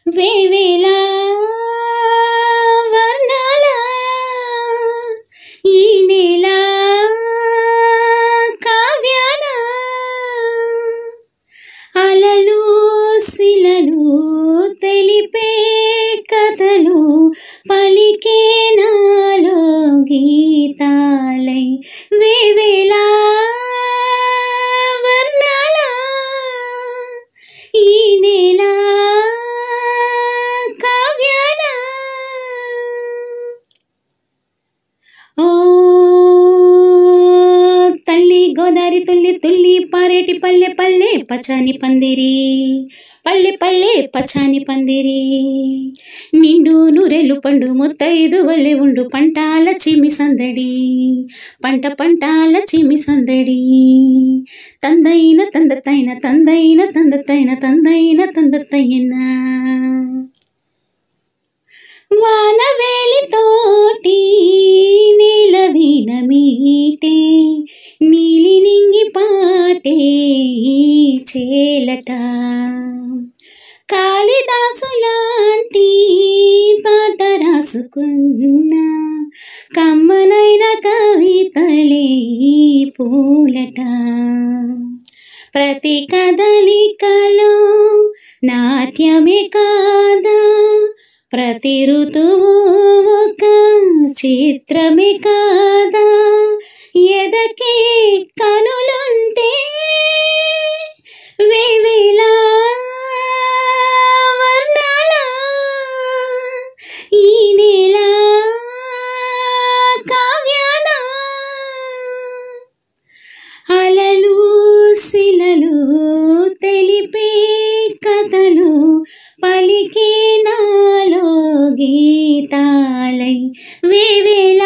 వేవేల వర్ణాల ఈ నేల కావ్యాల అలలు శిలలు తెలిపే కథలు పలికే నాలో గీతాలై వేవేల వర్ణాల ఈ నేల కావ్యాల ఓ తల్లి గోదారి తుల్లి తుల్లి పారేటి పల్లె పల్లె పచాని పందిరి పల్లె పల్లె పచాని పందిరి నిండు నూరెలు పండు ముత్తైదు వల్లె ఉండు పంటాల చిమి సందడి పంటాల చిమి సందడి తందైన తందతైన తందైన తందతైన తందైన తందతైన వానవేలితోటి నీల వీణ మీటే నీలి నింగి పాటే చేలట కాళిదాసు లాంటి పాట రాసుకున్న కమ్మనైన కవితలే పూలట ప్రతి కదలికలో నాట్యమే కాదా ప్రతి ఋతువు ఒక చిత్రమే కాదా ఎదకే కనులుంటే వేవేల వర్ణాల ఈ నేల కావ్యాల అలలు శిలలు తెలిపే కథలు పలికే నాలో గీతాలై వేవేల